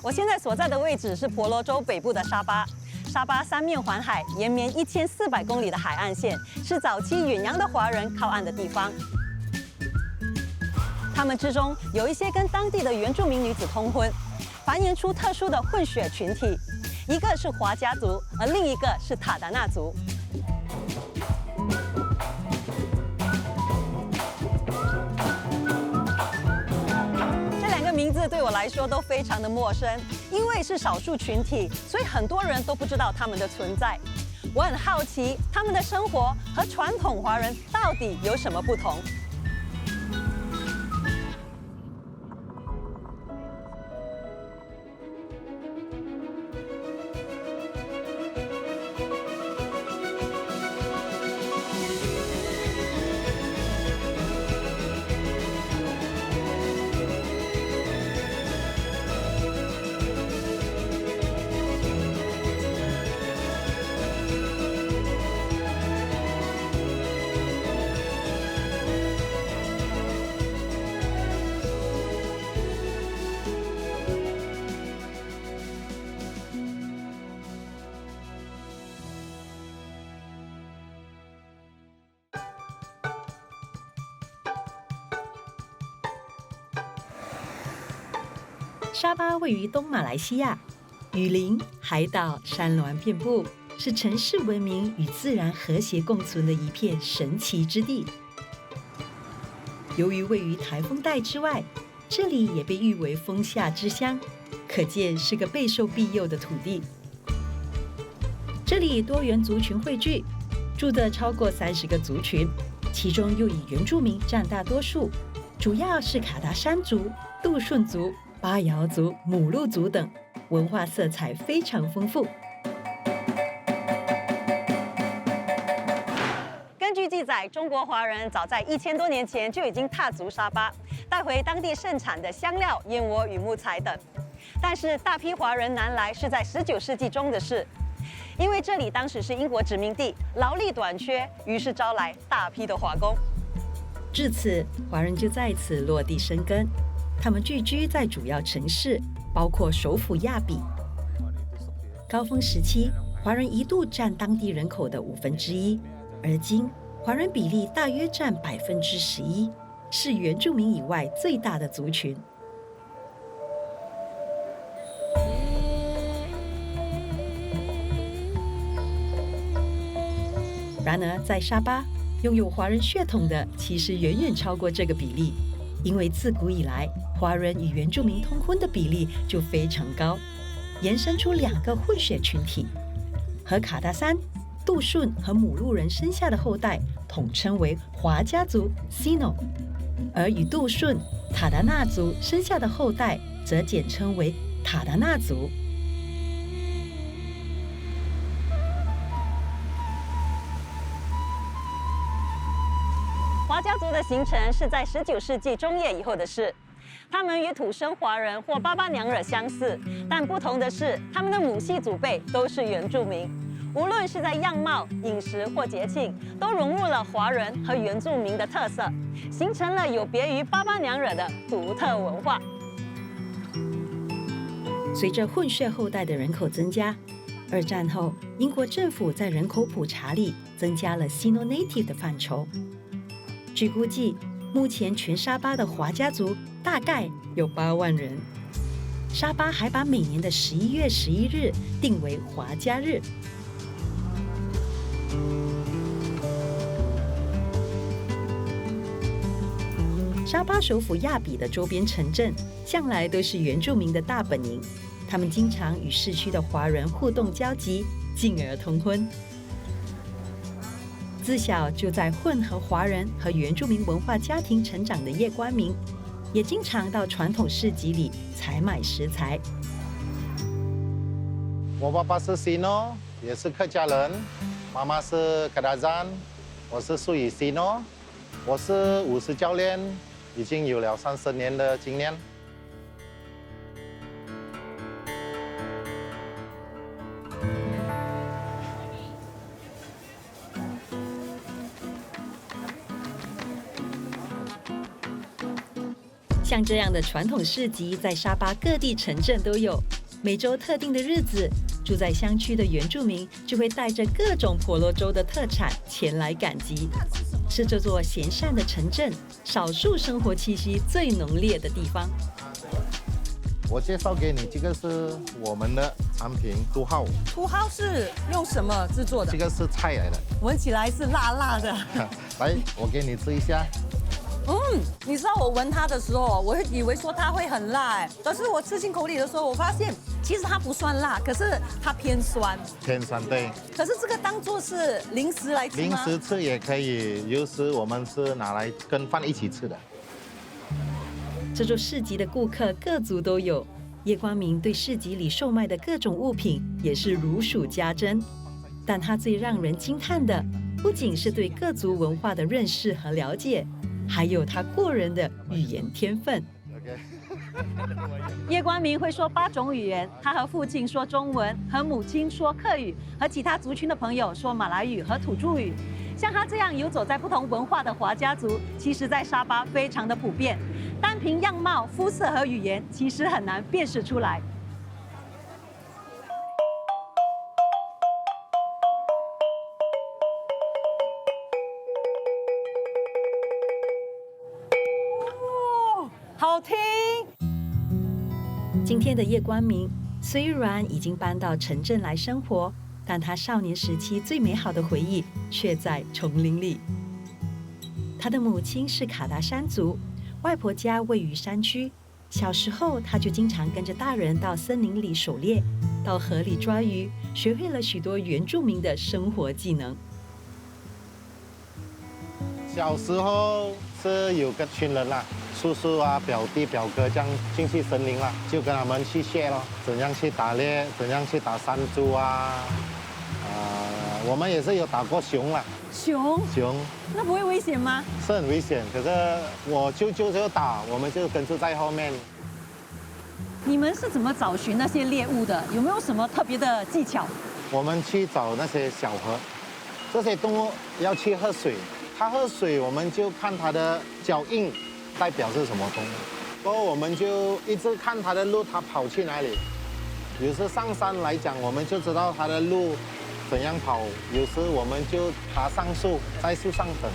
我现在所在的位置是婆罗洲北部的沙巴。沙巴三面环海，延绵1400公里的海岸线，是早期远洋的华人靠岸的地方。他们之中有一些跟当地的原住民女子通婚，繁衍出特殊的混血群体，一个是华家族，而另一个是塔达纳族。名字对我来说都非常的陌生，因为是少数群体，所以很多人都不知道他们的存在。我很好奇，他们的生活和传统华人到底有什么不同？沙巴位于东马来西亚，雨林、海岛、山峦遍布，是城市文明与自然和谐共存的一片神奇之地。由于位于台风带之外，这里也被誉为风夏之乡，可见是个备受庇佑的土地。这里多元族群汇聚，住着超过30个族群，其中又以原住民占大多数，主要是卡达山族、杜顺族、巴瑶族、母鹿族等，文化色彩非常丰富。根据记载，中国华人早在1000多年前就已经踏足沙巴，带回当地盛产的香料、燕窝与木材等。但是大批华人南来是在19世纪中的事，因为这里当时是英国殖民地，劳力短缺，于是招来大批的华工。至此，华人就在此落地生根。他们聚居在主要城市，包括首府亚比。高峰时期，华人一度占当地人口的1/5，而今华人比例大约占11%，是原住民以外最大的族群。然而，在沙巴，拥有华人血统的其实远远超过这个比例。因为自古以来，华人与原住民通婚的比例就非常高，延伸出2个混血群体，和卡达山、杜顺和母鹿人生下的后代统称为华家族 Sino， 而与杜顺、塔达纳族生下的后代则简称为塔达纳族。华家族的形成是在19世纪中叶以后的事。他们与土生华人或巴巴娘惹相似，但不同的是，他们的母系祖辈都是原住民。无论是在样貌、饮食或节庆，都融入了华人和原住民的特色，形成了有别于巴巴娘惹的独特文化。随着混血后代的人口增加，2战后，英国政府在人口普查里增加了 Sino Native 的范畴。据估计，目前全沙巴的华家族大概有8万人。沙巴还把每年的11月11日定为华家日。沙巴首府亚比的周边城镇向来都是原住民的大本营，他们经常与市区的华人互动交集，进而通婚。自小就在混合华人和原住民文化家庭成长的叶冠明，也经常到传统市集里采买食材。我爸爸是 Sino， 也是客家人，妈妈是卡达山，我是属于 Sino， 我是武术教练，已经有了30年的经验。像这样的传统市集，在沙巴各地城镇都有。每周特定的日子，住在乡区的原住民就会带着各种婆罗洲的特产前来赶集，是这座闲善的城镇少数生活气息最浓烈的地方。我介绍给你，这个是我们的产品tú号。tú号是用什么制作的？这个是菜来的，闻起来是辣辣的。来，我给你吃一下。你知道我闻它的时候，我会以为说它会很辣哎，可是我吃进口里的时候，我发现其实它不算辣，可是它偏酸。偏酸，对。可是这个当做是零食来吃吗？零食吃也可以，有时我们是拿来跟饭一起吃的。这座市集的顾客各族都有，叶光明对市集里售卖的各种物品也是如数家珍。但他最让人惊叹的，不仅是对各族文化的认识和了解，还有他过人的语言天分。叶光明会说8种语言，他和父亲说中文，和母亲说客语，和其他族群的朋友说马来语和土著语。像他这样游走在不同文化的华家族，其实在沙巴非常的普遍。单凭样貌、肤色和语言，其实很难辨识出来。哦，好听。今天的叶光明虽然已经搬到城镇来生活，但他少年时期最美好的回忆却在丛林里。他的母亲是卡达山族，外婆家位于山区。小时候，他就经常跟着大人到森林里狩猎，到河里抓鱼，学会了许多原住民的生活技能。小时候是有个群人啦，叔叔啊、表弟、表哥这样进去森林啦，就跟他们去学咯，怎样去打猎，怎样去打山猪啊。我们也是有打过熊啦。熊？那不会危险吗？是很危险，可是我舅舅就打，我们就跟着在后面。你们是怎么找寻那些猎物的？有没有什么特别的技巧？我们去找那些小河，这些动物要去喝水，它喝水我们就看它的脚印，代表是什么动物。然后我们就一直看它的路，它跑去哪里。有时上山来讲，我们就知道它的路怎样跑。有时我们就爬上树，在树上等，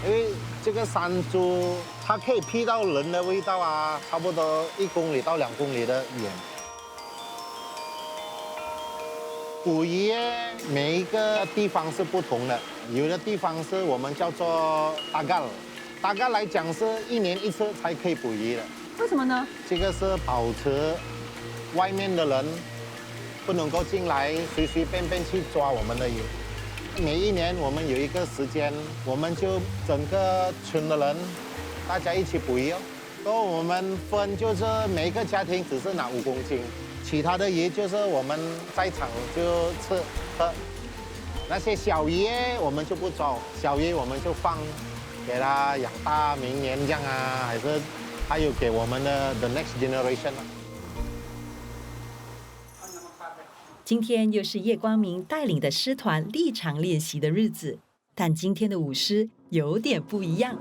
因为这个山猪它可以披到人的味道啊，差不多1公里到2公里的远。捕鱼每一个地方是不同的，有的地方是我们叫做大干，大概来讲是1年1次才可以捕鱼的。为什么呢？这个是保持外面的人不能够进来随随便便去抓我们的鱼。每1年我们有一个时间，我们就整个村的人大家一起捕鱼哦。然后我们分就是每一个家庭只是拿5公斤，其他的鱼就是我们在场就吃喝。那些小鱼我们就不抓，小鱼我们就放给它养大，明年这样啊，还有给我们的 the next generation 啊。今天又是叶光明带领的狮团立场练习的日子，但今天的舞狮有点不一样。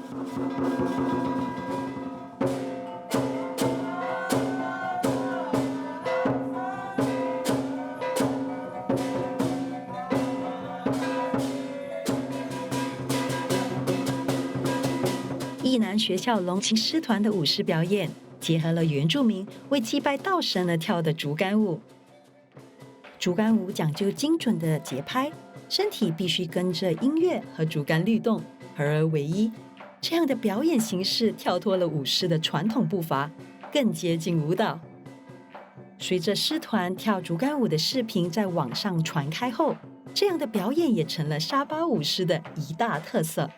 义南学校龙琴狮团的舞狮表演，结合了原住民为祭拜稻神而跳的竹竿舞。竹竿舞讲究精准的节拍，身体必须跟着音乐和竹竿律动，合而为一。这样的表演形式跳脱了舞狮的传统步伐，更接近舞蹈。随着狮团跳竹竿舞的视频在网上传开后，这样的表演也成了沙巴舞狮的一大特色。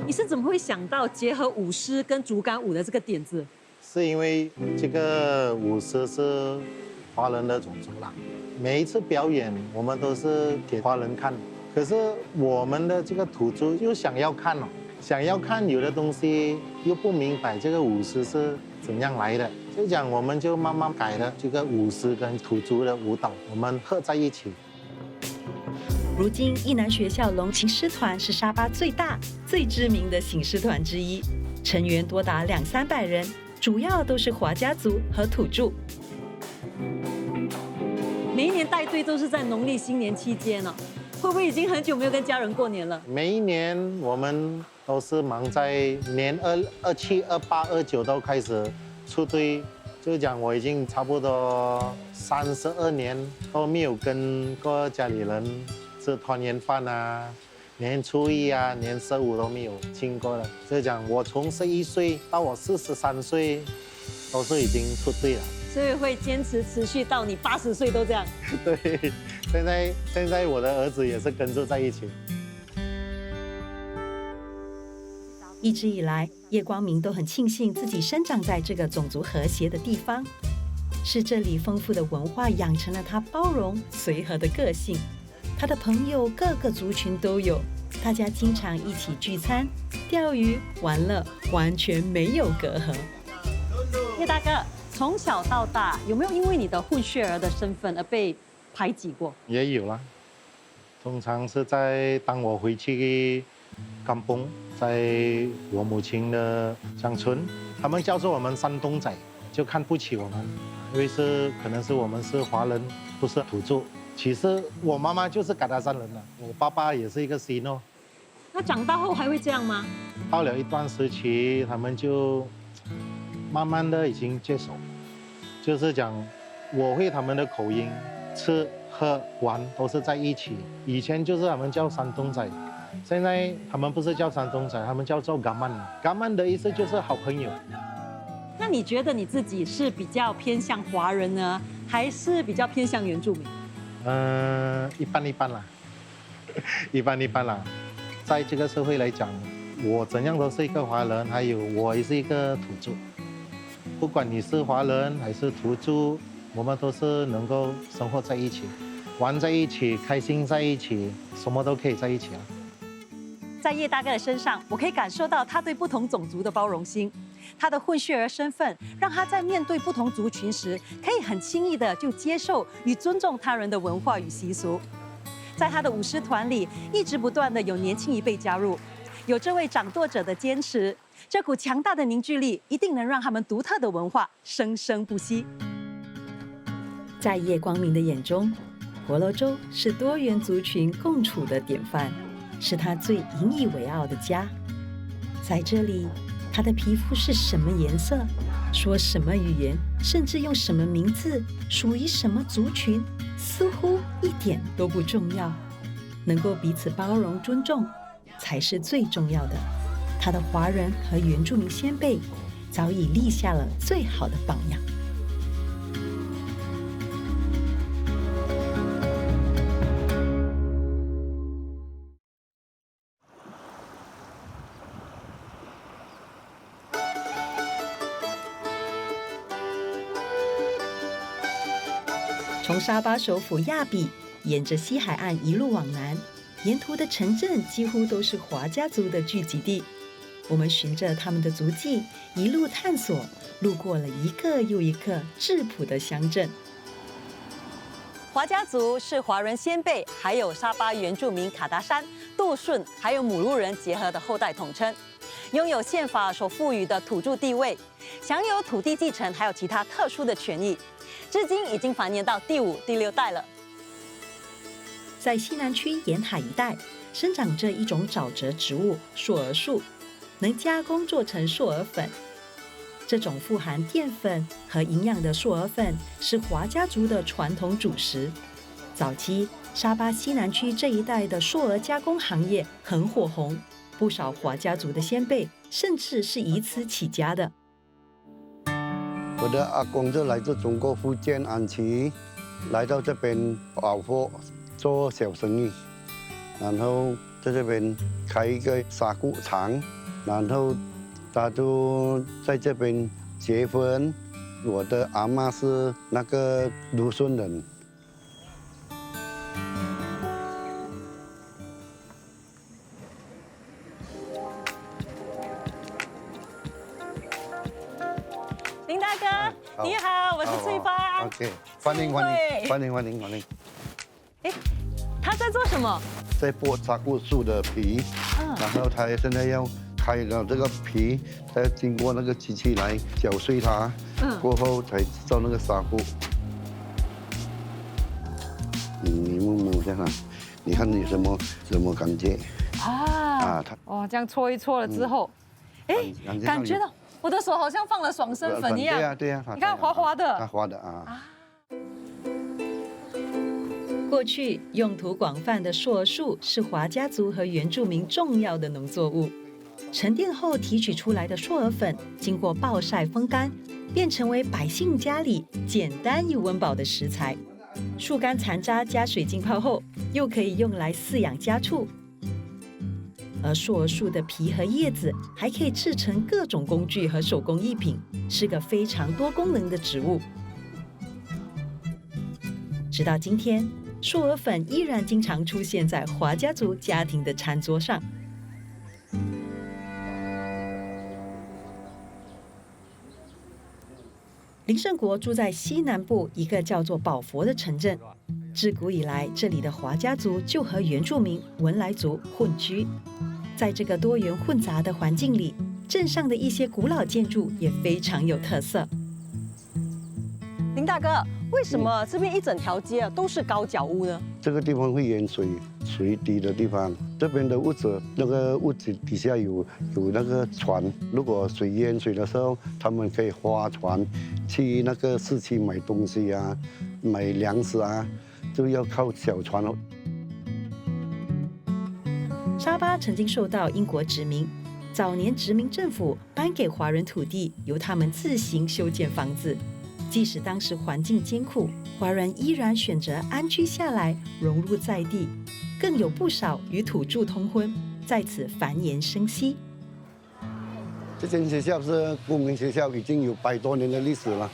你是怎么会想到结合舞狮跟竹竿舞的这个点子？是因为这个舞狮是华人的种族啦，每一次表演我们都是给华人看，可是我们的这个土著又想要看哦，想要看有的东西又不明白这个舞狮是怎样来的，就讲我们就慢慢改了这个舞狮跟土著的舞蹈，我们合在一起。如今，义南学校龙琴狮团是沙巴最大、最知名的醒狮团之一。成员多达200-300人，主要都是华家族和土著。每一年带队都是在农历新年期间呢，会不会已经很久没有跟家人过年了？每一年我们都是忙在年27、28、29都开始出队，就讲我已经差不多32年都没有跟过家里人吃团圆饭啊，年初一啊、年15都没有经过了。就讲我从11岁到我43岁，都是已经出队了。所以会坚持持续到你80岁都这样。对，现在我的儿子也是跟着在一起。一直以来，叶光明都很庆幸自己生长在这个种族和谐的地方，是这里丰富的文化养成了他包容随和的个性。他的朋友各个族群都有，大家经常一起聚餐、钓鱼、玩乐，完全没有隔阂。叶大哥，从小到大有没有因为你的混血儿的身份而被排挤过？也有啦，通常是当我回去甘崩，在我母亲的乡村，他们叫做我们山东仔，就看不起我们，因为可能是我们是华人，不是土著。其实我妈妈就是嘎达山人了，我爸爸也是一个西诺。那长大后还会这样吗？到了一段时期，他们就慢慢的已经接受，就是讲我会他们的口音，吃喝玩都是在一起。以前就是他们叫山东仔，现在他们不是叫山东仔，他们叫做嘎曼。嘎曼的意思就是好朋友。那你觉得你自己是比较偏向华人呢，还是比较偏向原住民？一般一般啦，一般一般啦。在这个社会来讲，我怎样都是一个华人，还有我也是一个土著。不管你是华人还是土著，我们都是能够生活在一起，玩在一起，开心在一起，什么都可以在一起啊。在叶大哥的身上，我可以感受到他对不同种族的包容心。他的混血儿身份，让他在面对不同族群时，可以很轻易的就接受与尊重他人的文化与习俗。在他的舞狮团里，一直不断的有年轻一辈加入，有这位掌舵者的坚持，这股强大的凝聚力，一定能让他们独特的文化生生不息。在叶光明的眼中，婆罗洲是多元族群共处的典范，是他最引以为傲的家。在这里，他的皮肤是什么颜色，说什么语言，甚至用什么名字，属于什么族群，似乎一点都不重要。能够彼此包容尊重，才是最重要的。他的华人和原住民先辈早已立下了最好的榜样。从沙巴首府亚比沿着西海岸一路往南，沿途的城镇几乎都是华家族的聚集地。我们循着他们的足迹一路探索，路过了一个又一个质朴的乡镇。华家族是华人先辈，还有沙巴原住民卡达山、杜顺还有母鹿人结合的后代统称，拥有宪法所赋予的土著地位，享有土地继承还有其他特殊的权益。至今已经繁衍到第5、第6代了。在西南区沿海一带，生长着一种沼泽植物硕儿树，能加工做成硕儿粉。这种富含淀粉和营养的硕儿粉是华家族的传统主食。早期沙巴西南区这一带的硕儿加工行业很火红，不少华家族的先辈甚至是以此起家的。我的阿公就来自中国福建安溪，来到这边保货做小生意，然后在这边开一个纱布厂，然后他就在这边结婚。我的阿嬷是那个卢顺人。林大哥，你好，我是翠芳。OK， 欢迎欢迎欢迎欢迎欢迎。哎，他在做什么？在剥纱布树的皮，然后他现在要开了这个皮，再经过那个机器来搅碎它，过后才制造那个纱布。你摸摸一下哈，你看你什么感觉？它哦，这样搓一搓了之后，哎，感觉到我的手好像放了爽身粉一样。对呀，你看滑滑的。它滑的啊。过去用途广泛的硕儿树是华家族和原住民重要的农作物。沉淀后提取出来的硕儿粉，经过暴晒风干，便成为百姓家里简单又温饱的食材。树干残渣加水浸泡后，又可以用来饲养家畜。而硕儿树的皮和叶子还可以制成各种工具和手工艺品，是个非常多功能的植物。直到今天，硕儿粉依然经常出现在华家族家庭的餐桌上。林胜国住在西南部一个叫做宝佛的城镇。自古以来，这里的华家族就和原住民文莱族混居。在这个多元混杂的环境里，镇上的一些古老建筑也非常有特色。林大哥，为什么这边一整条街都是高脚屋呢？这个地方会淹水，水底的地方，这边的屋子，那个屋子底下有那个船，如果水淹水的时候，他们可以划船去那个市区买东西啊，买粮食啊，就要靠小船哦。沙巴曾经受到英国殖民，早年殖民政府颁给华人土地，由他们自行修建房子。即使当时环境艰苦，华人依然选择安居下来，融入在地，更有不少与土著通婚，在此繁衍生息。这间学校是公民学校，已经有100多年的历史了。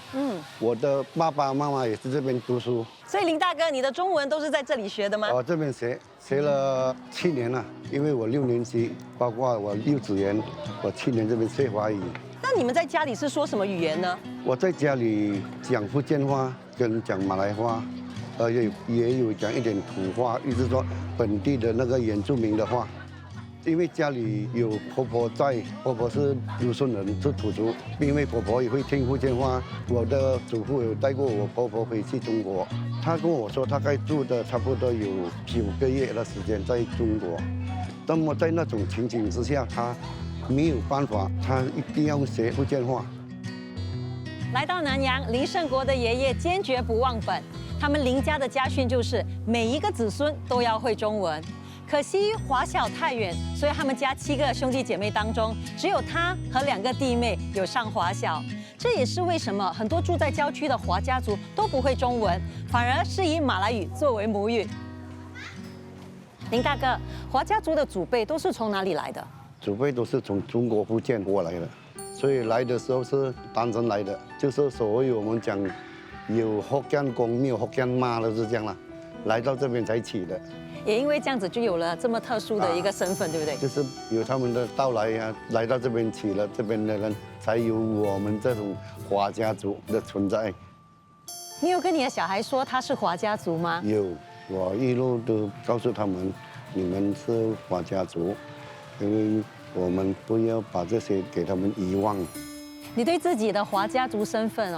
我的爸爸妈妈也是这边读书。所以林大哥，你的中文都是在这里学的吗？这边学了7年了，因为我6年级，包括我幼稚园，我7年这边学华语。那你们在家里是说什么语言呢？我在家里讲福建话，跟讲马来话，也有讲一点土话，意思说本地的那个原住民的话。因为家里有婆婆在，婆婆是卢顺人，是土族，因为婆婆也会听福建话。我的祖父有带过我婆婆回去中国，她跟我说，大概住的差不多有9个月的时间在中国。那么在那种情景之下，她没有办法，她一定要学福建话。来到南洋，林胜国的爷爷坚决不忘本，他们林家的家训就是每一个子孙都要会中文。可惜华小太远，所以他们家7个兄弟姐妹当中，只有他和2个弟妹有上华小。这也是为什么很多住在郊区的华家族都不会中文，反而是以马来语作为母语。林大哥，华家族的祖辈都是从哪里来的？祖辈都是从中国福建过来的，所以来的时候是单程来的，就是所谓我们讲有福建公没有福建妈的是这样啦，来到这边才起的。也因为这样子，就有了这么特殊的一个身份，对不对？就是有他们的到来呀，来到这边起了，这边的人才有我们这种华家族的存在。你有跟你的小孩说他是华家族吗？有，我一路都告诉他们，你们是华家族，因为我们不要把这些给他们遗忘。你对自己的华家族身份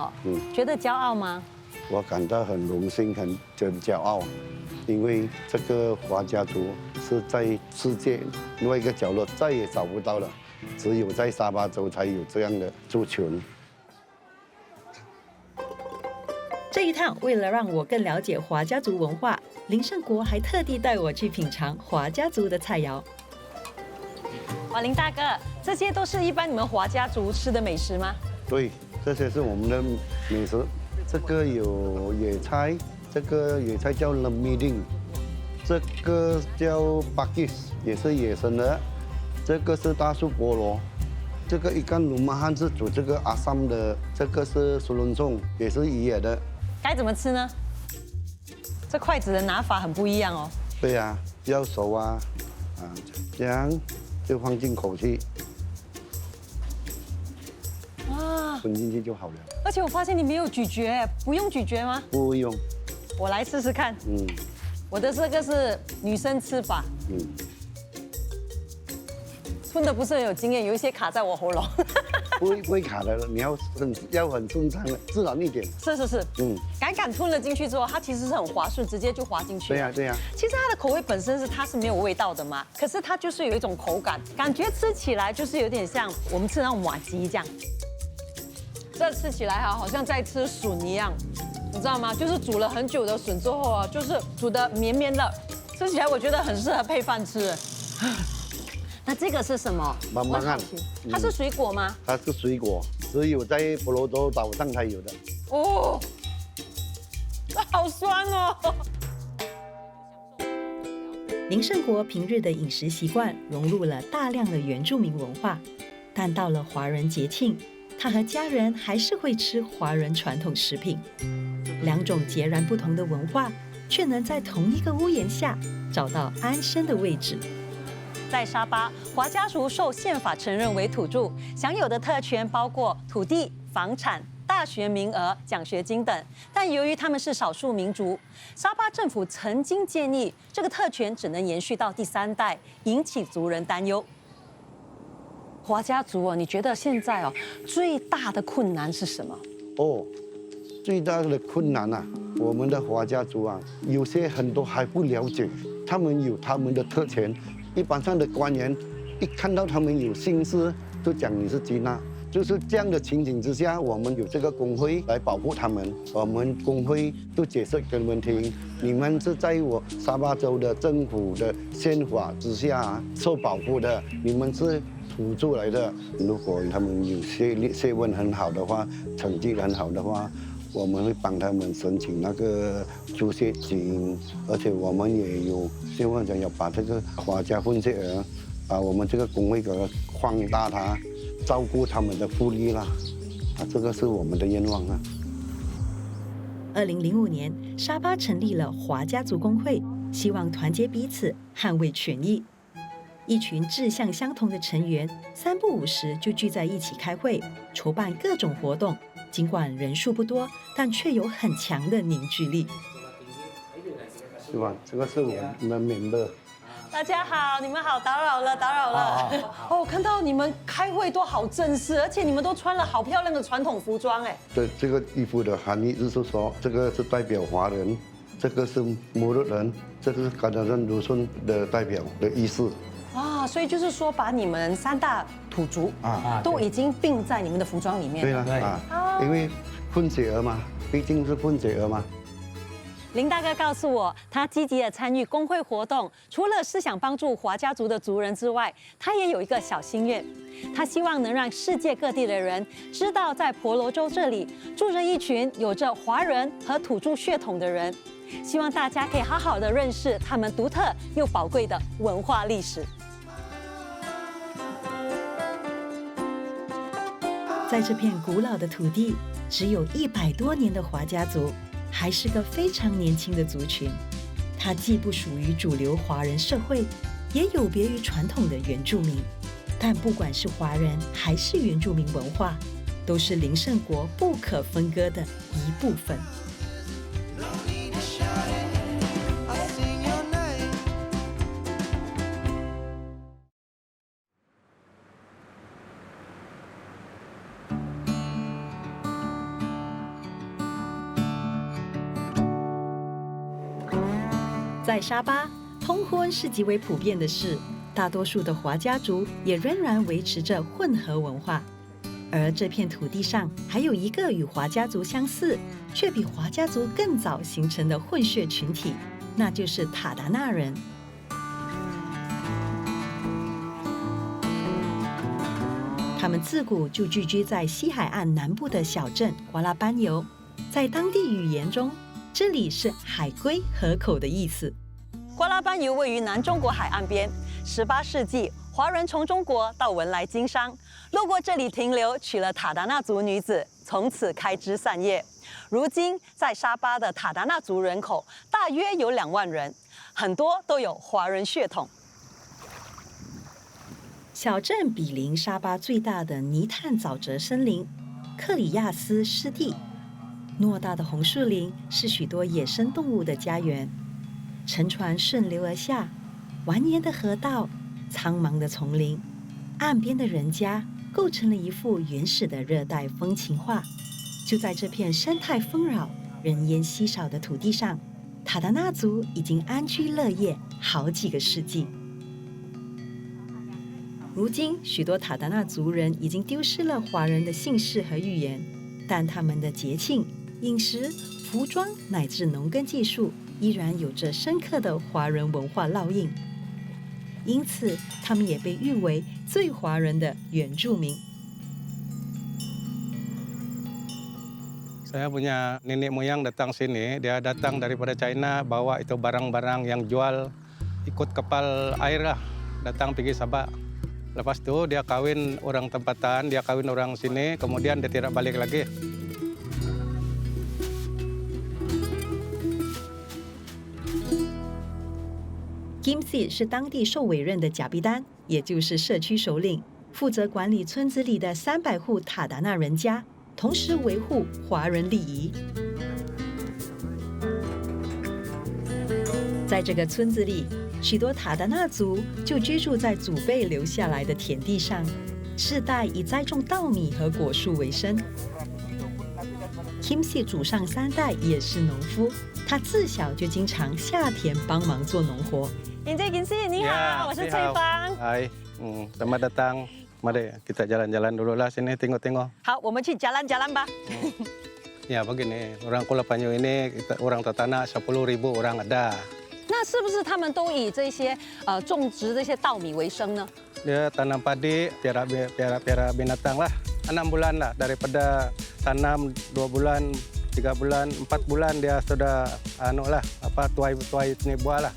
觉得骄傲吗？我感到很荣幸，很骄傲。因为这个华家族是在世界另外一个角落再也找不到了，只有在沙巴州才有这样的族群。这一趟，为了让我更了解华家族文化，林胜国还特地带我去品尝华家族的菜肴。哇，林大哥，这些都是一般你们华家族吃的美食吗？对，这些是我们的美食。这个有野菜。这个野菜叫 lemiding， 这个叫 pakis， 也是野生的。这个是大树菠萝，这个一干鲁马汉是煮这个阿萨姆的，这个是苏伦松，也是渔野的。该怎么吃呢？这筷子的拿法很不一样哦。对呀，要熟啊，这样就放进口去，哇，吞进去就好了。而且我发现你没有咀嚼，不用咀嚼吗？不用。我来试试看。我的这个是女生吃法。吞的不是很有经验，有一些卡在我喉咙。不会卡的，你要很顺畅的，自然一点。是，敢吞了进去之后，它其实是很滑顺，直接就滑进去。对呀。其实它的口味本身它是没有味道的嘛，可是它就是有一种口感，感觉吃起来就是有点像我们吃那种麻糬这样。这吃起来好像在吃笋一样，你知道吗？就是煮了很久的笋之后啊，就是煮的绵绵的，吃起来我觉得很适合配饭吃。那这个是什么？芒芒案，它是水果吗？它是水果，只有在婆罗洲岛上才有的。哦，好酸哦。林胜国平日的饮食习惯融入了大量的原住民文化，但到了华人节庆，他和家人还是会吃华人传统食品。两种截然不同的文化，却能在同一个屋檐下找到安身的位置。在沙巴，华家族受宪法承认为土著，享有的特权包括土地、房产、大学名额、奖学金等。但由于他们是少数民族，沙巴政府曾经建议这个特权只能延续到第3代，引起族人担忧。华家族哦，你觉得现在最大的困难是什么？最大的困难啊，我们的华家族啊，有些很多还不了解，他们有他们的特权。一般上的官员一看到他们有姓氏，就讲你是吉娜。就是这样的情景之下，我们有这个工会来保护他们。我们工会就解释给你们听，你们是在我沙巴州的政府的宪法之下受保护的，你们是土著来的。如果他们有学问很好的话，成绩很好的话，我们会帮他们申请那个助学金，而且我们也有希望想要把这个华家混血儿，把我们这个工会给它扩大它，照顾他们的福利啦，这个是我们的愿望啊。2005年，沙巴成立了华家族工会，希望团结彼此，捍卫权益。一群志向相同的成员，三不五时就聚在一起开会，筹办各种活动。尽管人数不多，但却有很强的凝聚力。是吧？这个是我们member的。大家好，你们好，打扰了。我看到你们开会都好正式，而且你们都穿了好漂亮的传统服装哎。这个衣服的含义就是说，这个是代表华人，这个是摩洛人，这个是噶达人鲁顺的代表的意思。所以就是说，把你们3大土族都已经并在你们的服装里面。对了因为混血儿嘛，毕竟是混血儿嘛。林大哥告诉我，他积极的参与工会活动，除了是想帮助华家族的族人之外，他也有一个小心愿，他希望能让世界各地的人知道，在婆罗洲这里住着一群有着华人和土著血统的人，希望大家可以好好的认识他们独特又宝贵的文化历史。在这片古老的土地，只有100多年的华家族，还是个非常年轻的族群。它既不属于主流华人社会，也有别于传统的原住民。但不管是华人还是原住民文化，都是林胜国不可分割的一部分。在沙巴，通婚是极为普遍的事，大多数的华家族也仍然维持着混合文化。而这片土地上还有一个与华家族相似，却比华家族更早形成的混血群体，那就是塔达纳人。他们自古就聚居在西海岸南部的小镇瓜拉班尤，在当地语言中，这里是海龟河口的意思。瓜拉班尤位于南中国海岸边。18世纪，华人从中国到文莱经商，路过这里停留，娶了塔达纳族女子，从此开枝散叶。如今，在沙巴的塔达纳族人口大约有2万人，很多都有华人血统。小镇毗邻沙巴最大的泥炭沼泽森林——克里亚斯湿地。偌大的红树林是许多野生动物的家园。乘船顺流而下，蜿蜒的河道，苍茫的丛林，岸边的人家构成了一幅原始的热带风情画。就在这片生态丰饶、人烟稀少的土地上，塔达纳族已经安居乐业好几个世纪。如今，许多塔达纳族人已经丢失了华人的姓氏和语言，但他们的节庆、饮食、服装乃至农耕技术依然有着深刻的华人文化烙印。因此，他们也被誉为最华人的原住民。Saya punya nenek moyang datang sini, dia datang daripada China, bawa itu barang-barang yang jual, ikut kapal air lah, datang pergi Sabah. Lepas itu dia kawin orang tempatan, dia kawin orang sini, kemudian dia tidak balik lagi. Kimsi 是当地受委任的甲必丹，也就是社区首领，负责管理村子里的300户塔达纳人家，同时维护华人礼仪。在这个村子里，许多塔达纳族就居住在祖辈留下来的田地上，世代以栽种稻米和果树为生。Kimsi 祖上3代也是农夫，他自小就经常下田帮忙做农活。Encik Kimsi，你好，我是翠芳。Hai, selamat datang. Mari kita jalan-jalan dulu lah sini, tengok-tengok. 好，我们去jalan-jalan吧。Ya begini, orang Kuala Panyu ini orang Tatana 10.000 orang ada. 那是不是他们都以这些种植这些稻米为生呢？ Dia tanam padi, piara binatang lah. 6 bulan lah daripada tanam 2 bulan, 3 bulan, 4 bulan dia sudah tuai ni buah lah.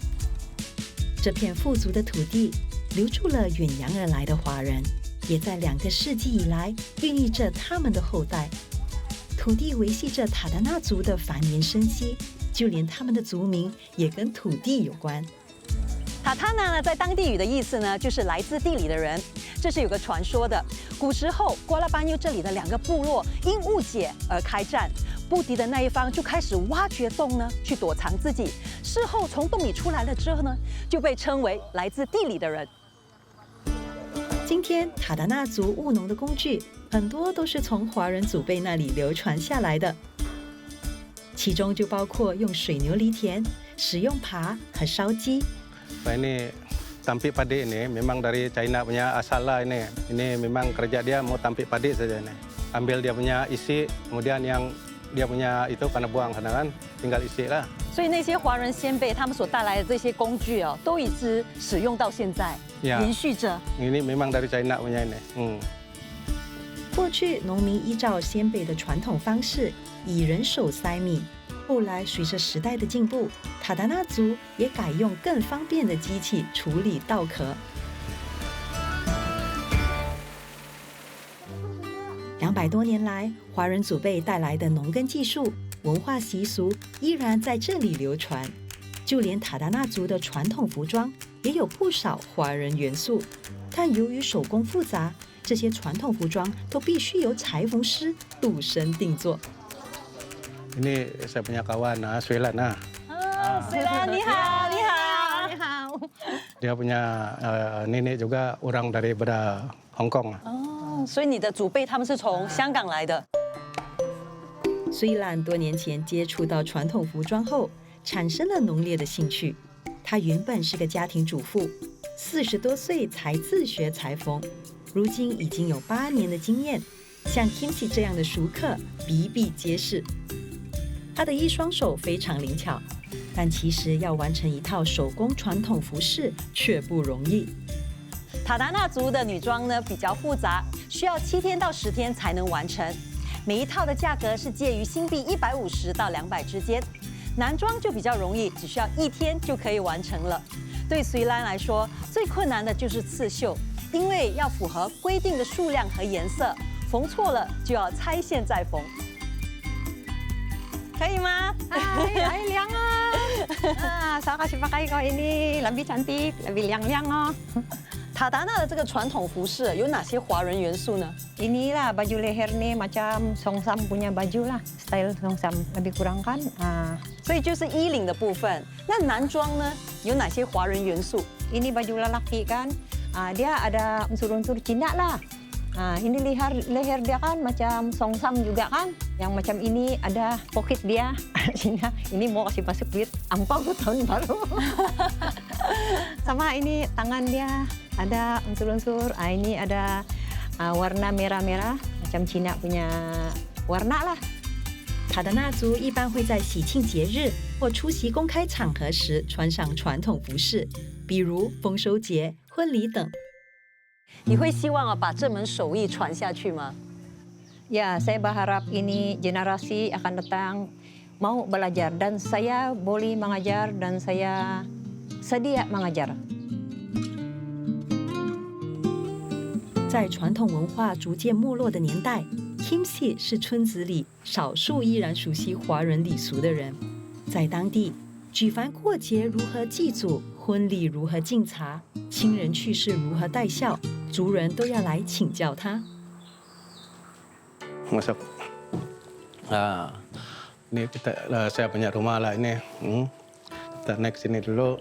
这片富足的土地留住了远洋而来的华人，也在2个世纪以来孕育着他们的后代。土地维系着塔达纳族的繁衍生息，就连他们的族名也跟土地有关。塔塔纳呢，在当地语的意思呢，就是来自地里的人。这是有个传说的，古时候瓜拉班尤这里的2个部落因误解而开战，不敌的那一方就开始挖掘洞呢，去躲藏自己。事后从洞里出来了之后呢，就被称为来自地里的人。今天塔达纳族务农的工具很多都是从华人祖辈那里流传下来的，其中就包括用水牛犁田、使用耙和烧鸡。Ini tampik padi ini memang dari China punya asal lah ini. Ini memang kerja dia mau tampik padi saja ini. Ambil dia punya isi, kemudian yang dia punya itu karena buang sana kan, tinggal isi lah. 所以那些华人先辈他们所带来的这些工具哦，都一直使用到现在，延续着。Ini memang dari China punya ini. 过去农民依照先辈的传统方式，以人手塞米。后来随着时代的进步，塔达纳族也改用更方便的机器处理稻壳。200多年来，华人祖辈带来的农耕技术、文化习俗依然在这里流传。就连塔达纳族的传统服装也有不少华人元素，但由于手工复杂，这些传统服装都必须由裁缝师度身定做。Ini saya punya kawan, Swelan. Swelan，你好，你好，你好。Dia punya nenek juga orang daripada Hong Kong. 哦，所以你的祖辈他们是从香港来的。虽然多年前接触到传统服装后，产生了浓烈的兴趣。她原本是个家庭主妇，40多岁才自学裁缝，如今已经有8年的经验，像 Kimsi 这样的熟客比比皆是。她的一双手非常灵巧，但其实要完成一套手工传统服饰却不容易。塔达纳族的女装呢比较复杂，需要7天到10天才能完成。每一套的价格是介于新币150到200之间。男装就比较容易，只需要1天就可以完成了。对随兰来说，最困难的就是刺绣，因为要符合规定的数量和颜色，缝错了就要拆线再缝。可以吗？Ay, liang saya kasih pakai kok ini lebih cantik, lebih liang-liang oh. 塔达纳的这个传统服饰有哪些华人元素呢？ Inilah baju leher nih macam Songsam punya baju lah, style Songsam lebih kurang kan? 所以就是衣领的部分。那男装呢，有哪些华人元素？ Ini baju lelaki kan, dia ada unsur-unsur Cina lah. Ini leher dia kan macam songsam juga kan. Yang macam ini ada pocket dia. Cina, ini mau kasih masuk duit angpau tahun baru. Sama ini tangan dia ada unsur-unsur. Ini ada warna merah-merah, macam Cina punya warna lah.塔达纳族一般会在喜庆节日或出席公开场合时穿上传统服饰，比如丰收节、婚礼等。你会希望把这门手艺传下去吗？ Ya, saya berharap ini generasi akan datang mau belajar dan saya boleh mengajar dan saya sedia mengajar. 在传统文化逐渐没落的年代 ，Kimsi 是村子里少数依然熟悉华人礼俗的人。在当地，举凡过节如何祭祖、婚礼如何敬茶、亲人去世如何带孝，族人都要来请教他。 Masuk. Ini kita, saya punya rumah lah ini. Kita naik sini dulu.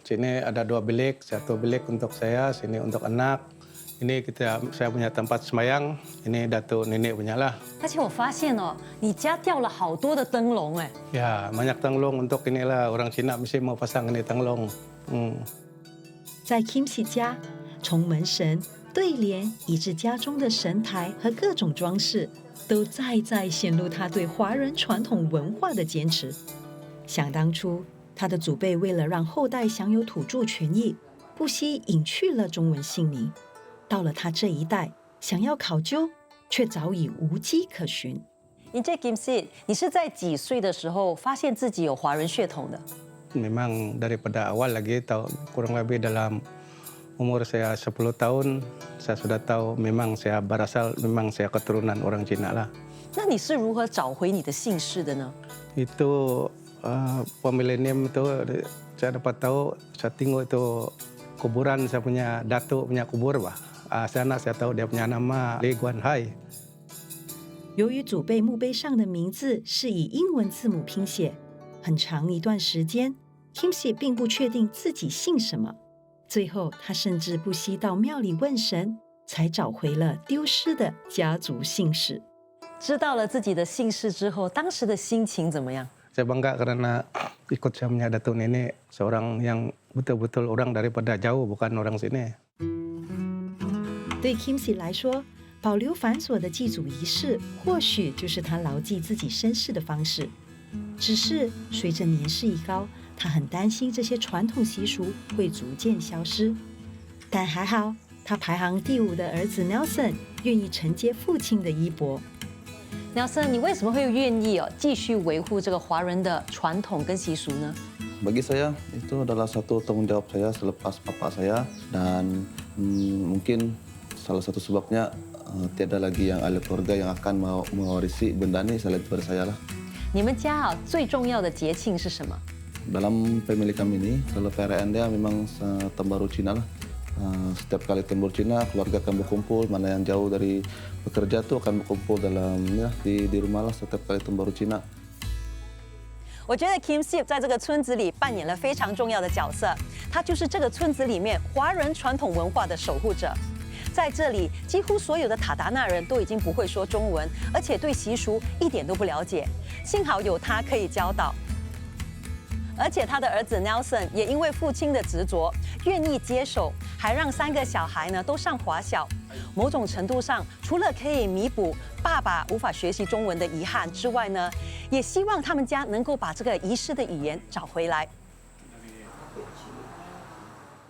Sini ada 2 bilik, 1 bilik untuk saya, sini untuk anak. Ini saya punya tempat sembahyang. Ini datuk nenek punya lah. 而且我发现你家吊了好多的灯笼哎。 Ya, banyak tenglong untuk inilah orang Cina mesti mau pasang ini tenglong. 在 Kimsi 家，从门神、对联以至家中的神台和各种装饰，都再显露他对华人传统文化的坚持。想当初，他的祖辈为了让后代享有土著权益，不惜隐去了中文姓名。到了他这一代，想要考究，却早已无迹可寻。 你这 Kimsi， 你是在几岁的时候发现自己有华人血统的？ Memang daripada awal lagi, kurang lebih dalam umur saya 10 tahun, saya sudah tahu memang saya berasal, memang saya keturunan orang Cina lah. 那你是如何找回你的姓氏的呢？ Itu pemilenium itu saya dapat tahu, saya tengok itu kuburan saya punya datuk punya kubur bah. Sana saya tahu dia punya nama Li Guanhai. 由于祖辈墓碑上的名字是以英文字母拼写，很长一段时间 ，Kimsi 并不确定自己姓什么。最后，他甚至不惜到庙里问神，才找回了丢失的家族姓氏。知道了自己的姓氏之后，当时的心情怎么样？ Saya bangga karena ikut saya punya datuk nenek, seorang yang betul-betul orang daripada jauh, bukan orang sini. 对 Kimsi 来说，保留繁琐的祭祖仪式，或许就是他牢记自己身世的方式。只是随着年事已高，他很担心这些传统习俗会逐渐消失。但还好，他排行第5的儿子 Nelson 愿意承接父亲的衣钵。 Nelson， 你为什么会愿意继续维护这个华人的传统跟习俗呢？ Bagi saya itu adalah satu tanggung jawab saya selepas papa saya dan mungkin salah satu sebabnya tiada lagi yang ahli keluarga yang akan mewarisi benda ini selain daripada saya lah. 你们家最重要的节庆是什么？ Dalam family kami ini kalau perayaan dia memang tahun baru Cina lah. Setiap kali tahun baru Cina keluarga akan berkumpul, mana yang jauh dari bekerja tuh akan berkumpul dalam ya di rumah lah setiap kali tahun baru Cina. 我觉得 Kimsi 在这个村子里扮演了非常重要的角色，他就是这个村子里面华人传统文化的守护者。在这里，几乎所有的塔达纳人都已经不会说中文，而且对习俗一点都不了解。幸好有他可以教导，而且他的儿子 Nelson 也因为父亲的执着，愿意接手，还让3个小孩呢都上华小。某种程度上，除了可以弥补爸爸无法学习中文的遗憾之外呢，也希望他们家能够把这个遗失的语言找回来。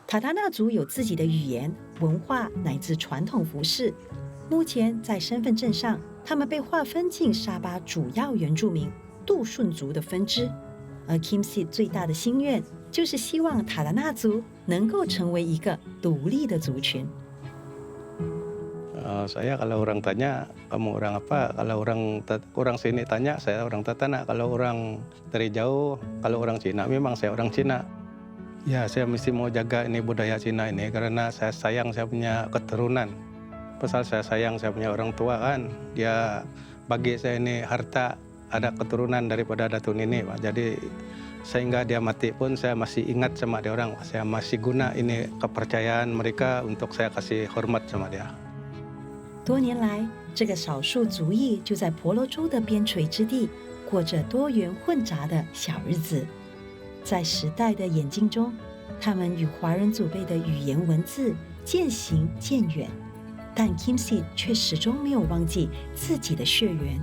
塔达纳族有自己的语言、文化乃至传统服饰。目前在身份证上，他们被划分进沙巴主要原住民杜顺族的分支。而 Kimsi 最大的心愿就是希望塔达纳族能够成为一个独立的族群。 Saya kalau orang tanya, kamu orang apa? Kalau orang sini tanya, saya orang Tatana. Kalau orang dari jauh, kalau orang Cina, memang saya orang Cina. Ya, saya mesti mau jaga ini budaya Cina ini karena saya sayang saya punya keturunan. Pasal saya sayang saya punya orang tua kan. Dia bagi saya ini harta ada keturunan daripada datuk nenek, Pak. Jadi sehingga dia mati pun saya masih ingat sama dia orang. Saya masih guna ini kepercayaan mereka untuk saya kasih hormat sama dia. 多年来，这个少数族裔就在婆罗洲的边陲之地，过着多元混杂的小日子。在时代的演进中，他们与华人祖辈的语言文字渐行渐远，但 Kimsit 却始终没有忘记自己的血缘。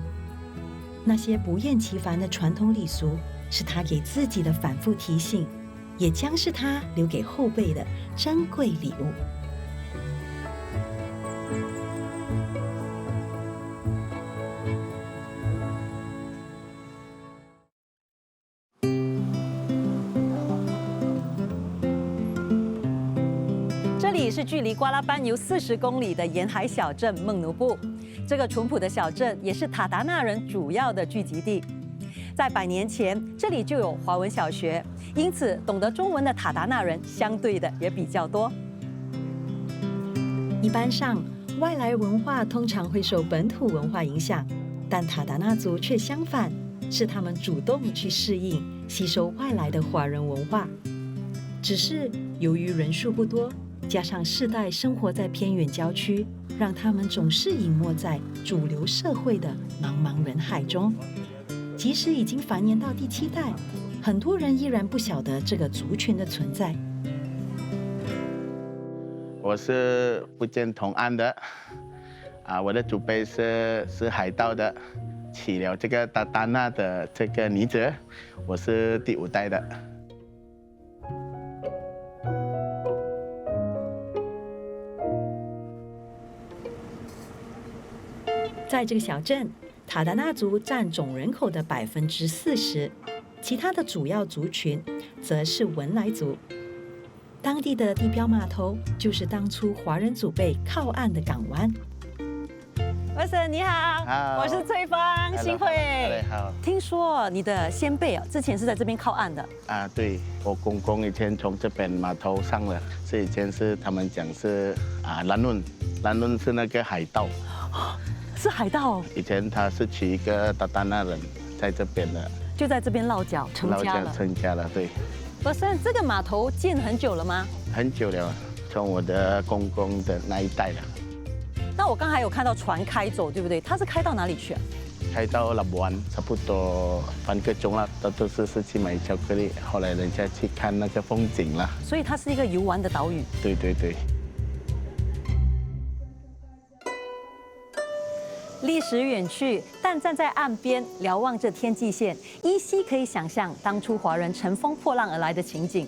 那些不厌其烦的传统礼俗，是他给自己的反复提醒，也将是他留给后辈的珍贵礼物。这里是距离瓜拉班尤40公里的沿海小镇孟奴布。这个淳朴的小镇也是塔达纳人主要的聚集地。在100年前，这里就有华文小学，因此懂得中文的塔达纳人相对的也比较多。一般上，外来文化通常会受本土文化影响，但塔达纳族却相反，是他们主动去适应、吸收外来的华人文化。只是由于人数不多，加上世代生活在偏远郊区，让他们总是隐没在主流社会的茫茫人海中。即使已经繁衍到第7代，很多人依然不晓得这个族群的存在。我是福建同安的，我的祖辈是海盗的，起了这个达达纳的这个尼泽，我是第5代的。在这个小镇，塔达纳族占总人口的40%，其他的主要族群则是文莱族。当地的地标码头就是当初华人祖辈靠岸的港湾。Wilson 你好，我是翠芳新慧。好。听说你的先辈之前是在这边靠岸的。对，我公公以前从这边码头上了，是以前是他们讲是兰伦是那个海盗。是海盗。以前他是娶一个达达纳人，在这边的，就在这边落脚成家了。成家了，对。Wilson，这个码头建很久了吗？很久了，从我的公公的那一代了。那我刚才有看到船开走，对不对？它是开到哪里去啊？开到拉布湾，差不多半个钟了，都是去买巧克力，后来人家去看那个风景了。所以它是一个游玩的岛屿。对对对。历史远去，但站在岸边瞭望着天际线，依稀可以想象当初华人乘风破浪而来的情景。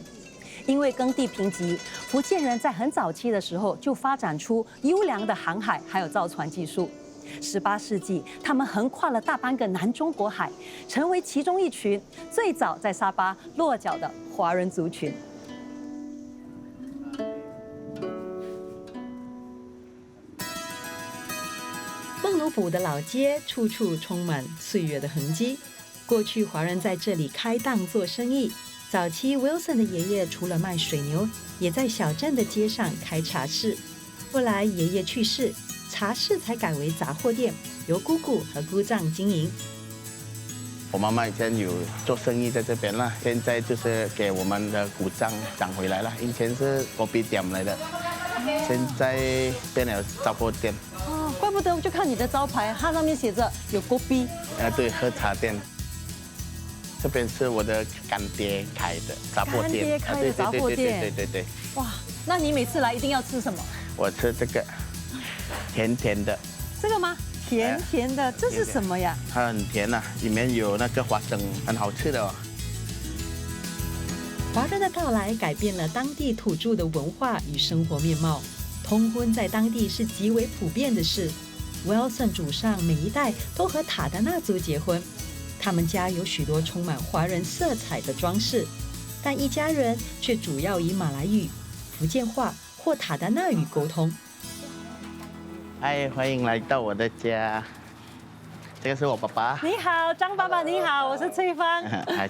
因为耕地贫瘠，福建人在很早期的时候就发展出优良的航海还有造船技术。18世纪，他们横跨了大半个南中国海，成为其中一群最早在沙巴落脚的华人族群。孟奴布的老街处处充满岁月的痕迹。过去华人在这里开档做生意。早期 Wilson 的爷爷除了卖水牛，也在小镇的街上开茶室。后来爷爷去世，茶室才改为杂货店，由姑姑和姑丈经营。我妈妈以前有做生意在这边了，现在就是给我们的姑丈长回来了。以前是锅边店来的，现在变了杂货店。怪不得我就看你的招牌，它上面写着有锅边。对，喝茶店。这边是我的干爹开的杂货店。干爹开的杂货店。对。哇，那你每次来一定要吃什么？我吃这个，甜甜的。这个吗？甜甜的，这是什么呀？它很甜啊，里面有那个花生，很好吃的哦。华人的到来改变了当地土著的文化与生活面貌。通婚在当地是极为普遍的事。Wilson 祖上每一代都和塔达纳族结婚，他们家有许多充满华人色彩的装饰，但一家人却主要以马来语、福建话或塔达纳语沟通。嗨，欢迎来到我的家。这个是我爸爸。你好，张爸爸，你好，我是翠芳。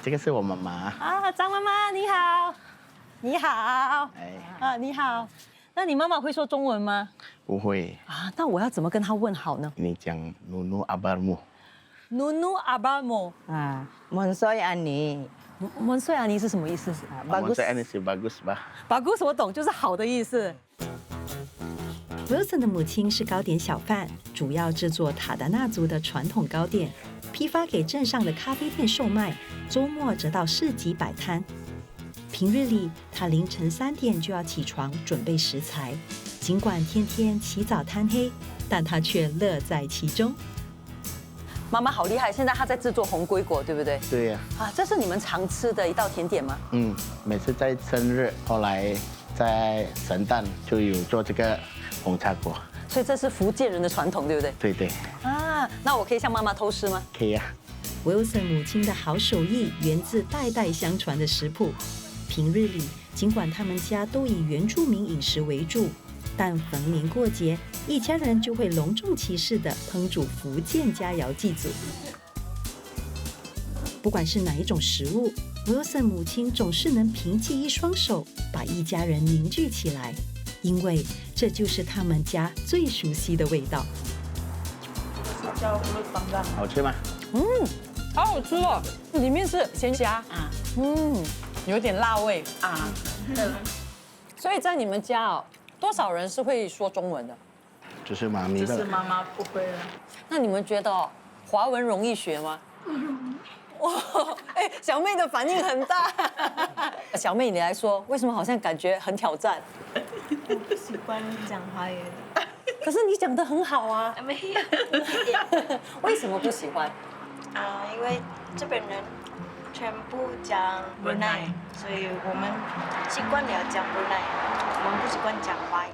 这个是我妈妈。张妈妈，你好。你好。你好。那你妈妈会说中文吗？不会。那我要怎么跟她问好呢？你讲努努阿巴姆。努努阿巴姆。Monsoy ani, Monsoyani 是什么意思 Monsoyani 是 bagus 吧。？Bagus 我懂，就是好的意思。Wilson 的母亲是糕点小贩，主要制作塔达纳族的传统糕点，批发给镇上的咖啡店售卖，周末则到市集摆摊。平日里，他凌晨3点就要起床准备食材，尽管天天起早贪黑，但他却乐在其中。妈妈好厉害，现在她在制作红龟果，对不对？对呀。这是你们常吃的一道甜点吗？每次在生日，后来在圣诞就有做这个红茶果。所以这是福建人的传统，对不对？对对。那我可以向妈妈偷师吗？可以呀。Wilson 母亲的好手艺源自代代相传的食谱。平日里，尽管他们家都以原住民饮食为主，但逢年过节，一家人就会隆重其事地烹煮福建佳肴祭祖。不管是哪一种食物，Wilson 母亲总是能凭借一双手把一家人凝聚起来，因为这就是他们家最熟悉的味道。好吃吗？好好吃哦！里面是鲜虾有点辣味啊。所以在你们家哦，多少人是会说中文的？就是妈咪的。就是妈妈不会了。那你们觉得华文容易学吗？哇，小妹的反应很大。小妹，你来说，为什么好像感觉很挑战？我不习惯讲华语。可是你讲得很好啊。没有。为什么不喜欢？因为这边人全部讲文奈，所以我们习惯了讲文奈，我们不习惯讲华语。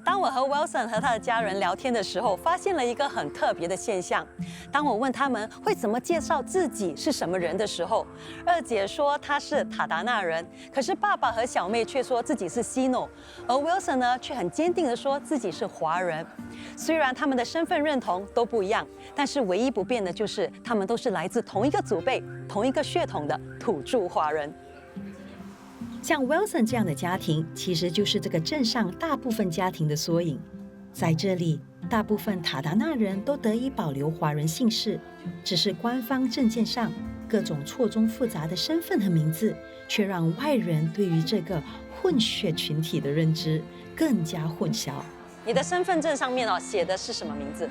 当我和 Wilson 和他的家人聊天的时候，发现了一个很特别的现象。当我问他们会怎么介绍自己是什么人的时候，二姐说她是塔达纳人，可是爸爸和小妹却说自己是西诺，而 Wilson 呢却很坚定地说自己是华人。虽然他们的身份认同都不一样，但是唯一不变的就是他们都是来自同一个祖辈、同一个血统的土著华人。像 Wilson 这样的家庭，其实就是这个镇上大部分家庭的缩影。在这里，大部分塔达纳人都得以保留华人姓氏，只是官方证件上各种错综复杂的身份和名字，却让外人对于这个混血群体的认知更加混淆。你的身份证上面写的是什么名字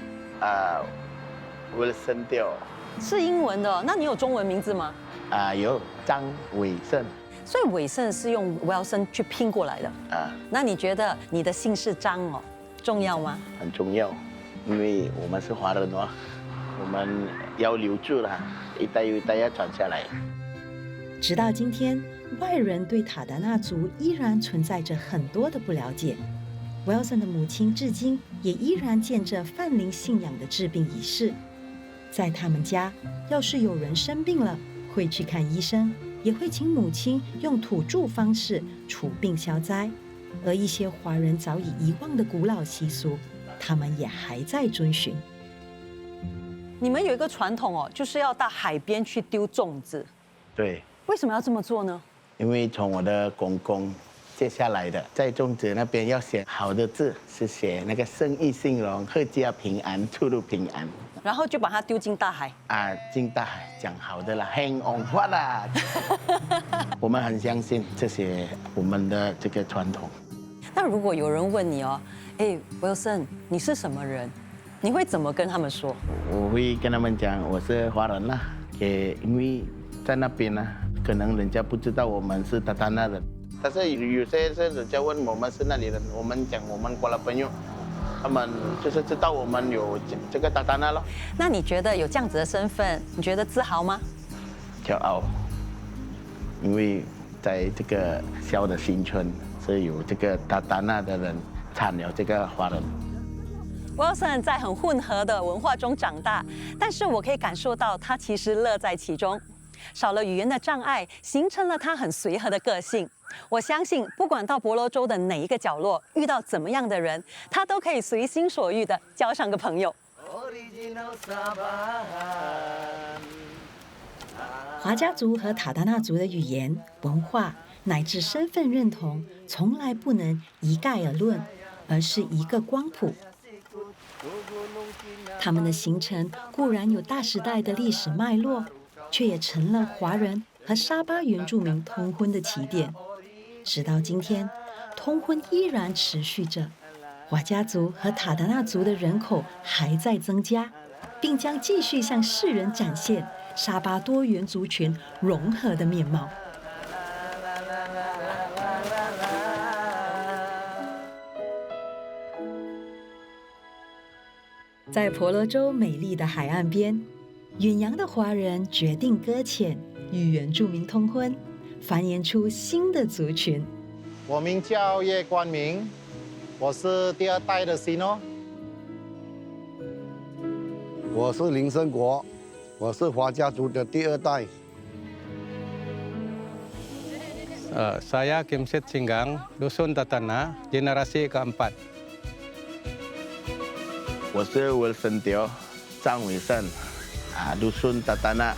？Wilson Teo。是英文的，那你有中文名字吗？有，张伟胜。所以伟胜是用 Wilson 去拼过来的。那你觉得你的姓氏张重要吗？很重要，因为我们是华人我们要留住了，一代又一代要传下来。直到今天，外人对塔达纳族依然存在着很多的不了解。Wilson 的母亲至今也依然见证泛灵信仰的治病仪式。在他们家，要是有人生病了，会去看医生，也会请母亲用土著方式除病消灾。而一些华人早已遗忘的古老习俗，他们也还在遵循。你们有一个传统就是要到海边去丢粽子。对。为什么要这么做呢？因为从我的公公接下来的，在粽子那边要写好的字，是写那个生意兴隆、阖家平安、出入平安。然后就把它丢进大海。进大海讲好的啦，兴旺发啦。我们很相信这些我们的这个传统。那如果有人问你Wilson， 你是什么人？你会怎么跟他们说？我会跟他们讲我是华人啦，因为在那边呢，可能人家不知道我们是塔达纳人，但是有些人家问我们是哪里人，我们讲我们过来朋友。他们就是知道我们有这个塔达纳咯。那你觉得有这样子的身份，你觉得自豪吗？骄傲，因为在这个小的新村是有这个塔达纳的人产了这个华人。Wilson 在很混合的文化中长大，但是我可以感受到他其实乐在其中。少了语言的障碍，形成了他很随和的个性。我相信，不管到婆罗洲的哪一个角落，遇到怎么样的人，他都可以随心所欲地交上个朋友。华家族和塔达纳族的语言、文化乃至身份认同，从来不能一概而论，而是一个光谱。他们的形成固然有大时代的历史脉络，却也成了华人和沙巴原住民通婚的起点。直到今天，通婚依然持续着。华家族和塔达纳族的人口还在增加，并将继续向世人展现沙巴多元族群融合的面貌。在婆罗洲美丽的海岸边，远洋的华人决定搁浅，与原住民通婚，繁衍出新的族群。我名叫叶冠明，我是第2代的Sino。我是林生国，我是华家族的第2代。Saya Kimsit Singgang, Dusun Tatana, generasi keempat. 我是Wilson Teo，张伟胜，Dusun Tatana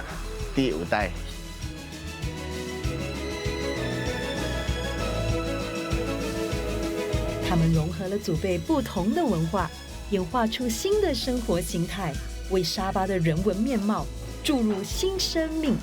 第5代。他们融合了祖辈不同的文化，演化出新的生活形态，为沙巴的人文面貌注入新生命。